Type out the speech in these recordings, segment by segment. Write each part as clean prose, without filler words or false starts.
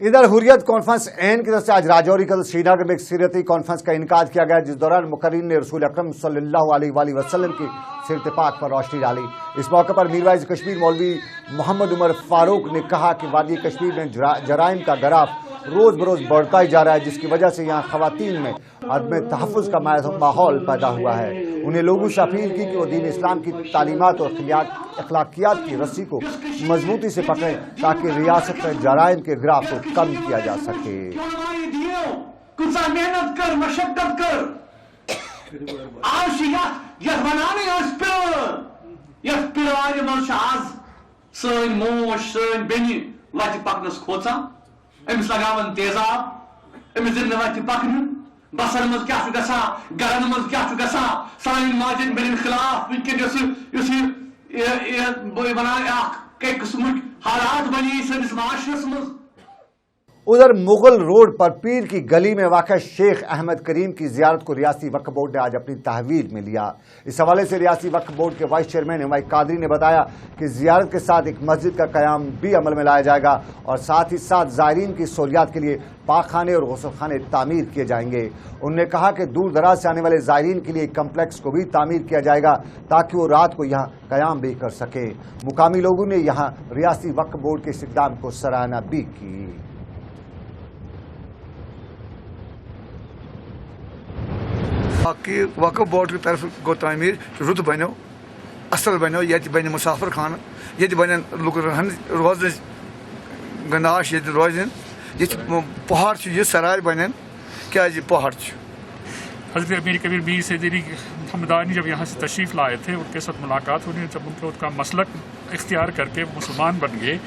इधर Hurriyat conference N की तरफ से आज राजौरी कल श्रीनगर में एक सीरती कॉन्फ्रेंस का इनकाद किया गया, जिस दौरान मुकर्रिन ने रसूल अकरम सल्लल्लाहु अलैहि वसल्लम की सीरत पाक पर रोशनी डाली। इस मौके पर मीरवाइज कश्मीर मौलवी मोहम्मद उमर फारूक ने कहा कि वादी कश्मीर में जराइम का ग्राफ रोज बरोज बढ़ता ही जा रहा है, जिसकी वजह से यहाँ खवातीन में अदम तहफ़्फ़ुज़ का माहौल पैदा हुआ है। उन्हें लोगों से अपील की कि वो दीन इस्लाम की तालीमात और अखलाकियात की रस्सी को मजबूती से पकड़ें ताकि रियासत में जराइम के ग्राफ को कम किया जा सके। मेहनत कर, मशक्कत कर, सन मोश सन बेनि वत पकनस खोचा अमिस लगावन तेजाब अमिस दिन वत पकन बसर मज क्या गसा गरन मज क्या गसा सान माजन बेन खिलाफ युस बना किस्म हालात बनी सनिस माशरस मज। उधर मुगल रोड पर पीर की गली में वाक़ शेख अहमद करीम की जियारत को रियासी वक्फ बोर्ड ने आज अपनी तहवील में लिया। इस हवाले से रियासी वक्फ बोर्ड के वाइस चेयरमैन हुमायूं कादरी ने बताया कि जियारत के साथ एक मस्जिद का क़याम भी अमल में लाया जाएगा और साथ ही साथ ज़ायरीन की सहूलियात के लिए पाकखाने और गुस्लखाने तामीर किए जाएंगे। उन्होंने कहा कि दूर दराज से आने वाले ज़ायरीन के लिए एक कम्प्लेक्स को भी तामीर किया जाएगा ताकि वो रात को यहाँ क़याम भी कर सके। मुकामी लोगों ने यहाँ रियासी वक्फ बोर्ड के इस इक़दाम को सराहना भी की। वक्फ बोर्ड की तरफ गो तमीर रुत बनो असल बनो ये बन मुसाफिर खाना ये बन लुक रोज गंदाश ये रोजन ये पहाड़ ये सराय बन क्या पहाड़। हज़रत अमीर कबीर मीर सैयदी हमदानी जब यहाँ से तशरीफ़ लाए थे उनके साथ मुलाकात हुई, जब उनको उनका मसलक इख्तियार करके मुसलमान बन गए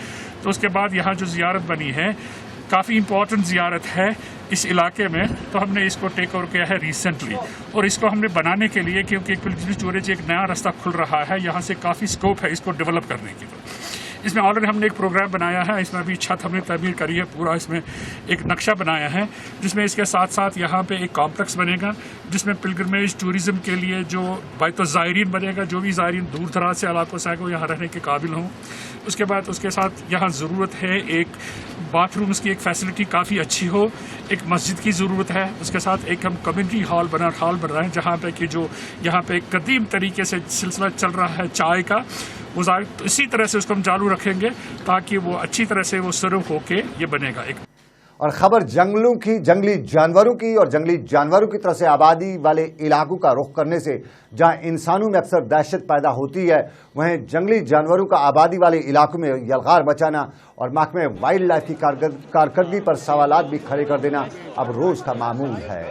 तो उसके बाद यहाँ जो ज़ियारत बनी है काफ़ी इम्पोर्टेंट ज़ियारत है इस इलाके में, तो हमने इसको टेक ओवर किया है रिसेंटली और इसको हमने बनाने के लिए क्योंकि पिलग्रिमेज टूरिज्म एक नया रास्ता खुल रहा है, यहाँ से काफ़ी स्कोप है इसको डेवलप करने की। तो इसमें ऑलरेडी हमने एक प्रोग्राम बनाया है, इसमें अभी छत हमने तमीर करी है, पूरा इसमें एक नक्शा बनाया है जिसमें इसके साथ साथ यहाँ पे एक कॉम्प्लेक्स बनेगा जिसमें पिलग्रिमेज टूरिज़म के लिए जो बैत ज़ायरीन बनेगा, जो भी ज़ायरीन दूर दराज से इलाकों से आए वो यहाँ रहने के काबिल हों। उसके बाद उसके साथ यहाँ ज़रूरत है एक बाथरूम्स की एक फैसिलिटी काफ़ी अच्छी हो, एक मस्जिद की ज़रूरत है, उसके साथ एक हम कम्युनिटी हॉल बना रहे हैं जहाँ पे कि जो यहाँ पे एक कदीम तरीके से सिलसिला चल रहा है चाय का, वो तो इसी तरह से उसको हम चालू रखेंगे ताकि वो अच्छी तरह से वो सर्व होके ये बनेगा। एक और खबर जंगलों की, जंगली जानवरों की और जंगली जानवरों की तरफ से आबादी वाले इलाकों का रुख करने से जहां इंसानों में अक्सर दहशत पैदा होती है, वहीं जंगली जानवरों का आबादी वाले इलाकों में यलगार बचाना और महकमे वाइल्ड लाइफ की कारकर्दगी पर सवालात भी खड़े कर देना अब रोज का मामूल है।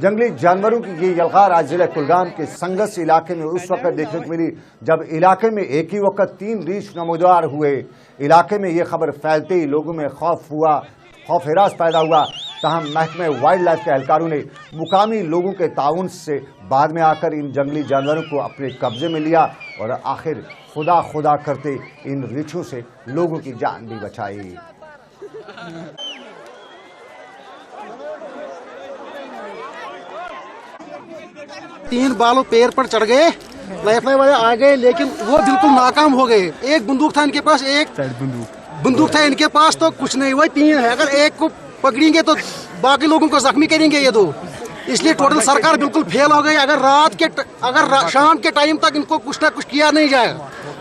जंगली जानवरों की ये यलगार आज जिले कुलगाम के संघर्ष इलाके में उस वक्त देखने को मिली जब इलाके में एक ही वक्त 3 रीछ नमूदार हुए। इलाके में ये खबर फैलते ही लोगों में खौफ हिरास पैदा हुआ, तहम महकमे वाइल्ड लाइफ के एहलकारों ने मुकामी लोगों के ताउन से बाद में आकर इन जंगली जानवरों को अपने कब्जे में लिया और आखिर खुदा करते इन रीछों से लोगों की जान भी बचाई। तीन बालों पैर पर चढ़ गए, लाइफ वाले आ गए, लेकिन वो बिल्कुल नाकाम हो गए। एक बंदूक था इनके पास, एक बंदूक था इनके पास, तो कुछ नहीं हुआ। 3 है, अगर एक को पकड़ेंगे तो बाकी लोगों को जख्मी करेंगे ये 2। इसलिए टोटल सरकार बिल्कुल फेल हो गई। अगर शाम के टाइम तक इनको कुछ ना कुछ किया नहीं जाए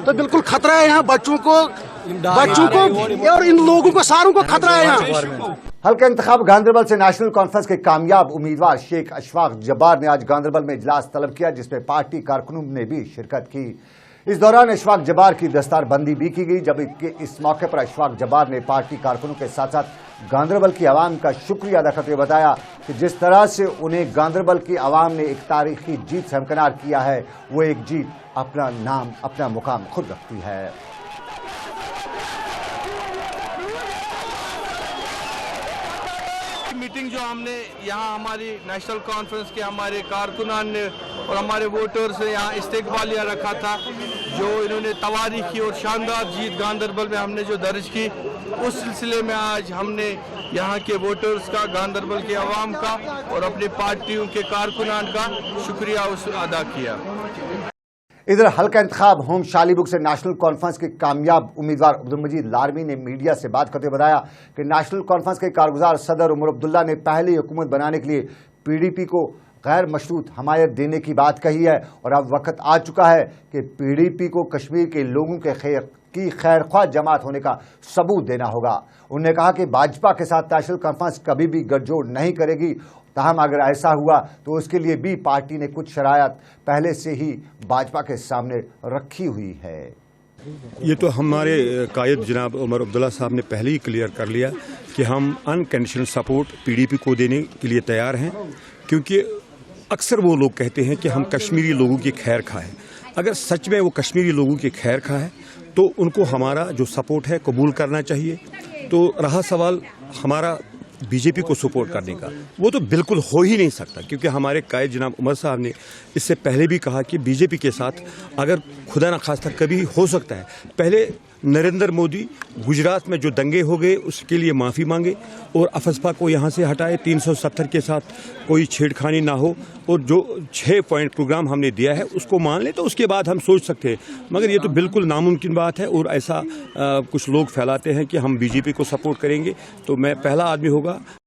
तो बिल्कुल खतरा है यहाँ बच्चों को और इन लोगों को सारों को खतरा है यहाँ। हल्का इंतखाब गांधरबल से नेशनल कॉन्फ्रेंस के कामयाब उम्मीदवार शेख अशफाक जब्बार ने आज गांधरबल में इजलास तलब किया, जिसमें पार्टी कारकुनों ने भी शिरकत की। इस दौरान अशफाक जब्बार की दस्तारबंदी भी की गई, जब इस मौके पर अशफाक जब्बार ने पार्टी कारकुनों के साथ साथ गांधरबल की आवाम का शुक्रिया अदा करते हुए बताया कि जिस तरह से उन्हें गांधरबल की आवाम ने एक तारीखी जीत से हमकिनार किया है, वो एक जीत अपना नाम, अपना मुकाम खुद रखती है। मीटिंग जो हमने यहाँ हमारी नेशनल कॉन्फ्रेंस के हमारे कारकुनान ने और हमारे वोटर्स ने यहाँ इस्तेकबालिया रखा था, जो इन्होंने तवारीखी और शानदार जीत गांधरबल में हमने जो दर्ज की, उस सिलसिले में आज हमने यहाँ के वोटर्स का, गांधरबल के अवाम का और अपनी पार्टियों के कारकुनान का शुक्रिया अदा किया। इधर हल्का इंतखाब होम शालीबुग से नेशनल कॉन्फ्रेंस के कामयाब उम्मीदवार अब्दुल मजीद लारमी ने मीडिया से बात करते हुए बताया कि नेशनल कॉन्फ्रेंस के कारगुजार सदर उमर अब्दुल्ला ने पहली हुकूमत बनाने के लिए पीडीपी को गैर मशरूत हमायत देने की बात कही है और अब वक्त आ चुका है कि पीडीपी को कश्मीर के लोगों के खैरख्वाह जमात होने का सबूत देना होगा। उन्होंने कहा कि भाजपा के साथ नेशनल कॉन्फ्रेंस कभी भी गठजोड़ नहीं करेगी, ताहम अगर ऐसा हुआ तो उसके लिए भी पार्टी ने कुछ शरायत पहले से ही भाजपा के सामने रखी हुई है। ये तो हमारे कायद जनाब उमर अब्दुल्ला साहब ने पहले ही क्लियर कर लिया कि हम अनकंडीशनल सपोर्ट पीडीपी को देने के लिए तैयार हैं, क्योंकि अक्सर वो लोग कहते हैं कि हम कश्मीरी लोगों की खैर खा है। अगर सच में वो कश्मीरी लोगों की खैर खा है तो उनको हमारा जो सपोर्ट है कबूल करना चाहिए। तो रहा सवाल हमारा बीजेपी को सपोर्ट करने का, वो तो बिल्कुल हो ही नहीं सकता, क्योंकि हमारे कायद जनाब उमर साहब ने इससे पहले भी कहा कि बीजेपी के साथ अगर खुदा न खास्ता कभी हो सकता है, पहले नरेंद्र मोदी गुजरात में जो दंगे हो गए उसके लिए माफ़ी मांगे और अफस्पा को यहाँ से हटाए, 370 के साथ कोई छेड़खानी ना हो और जो 6 पॉइंट प्रोग्राम हमने दिया है उसको मान ले, तो उसके बाद हम सोच सकते हैं। मगर ये तो बिल्कुल नामुमकिन बात है और ऐसा कुछ लोग फैलाते हैं कि हम बीजेपी को सपोर्ट करेंगे, तो मैं पहला आदमी होगा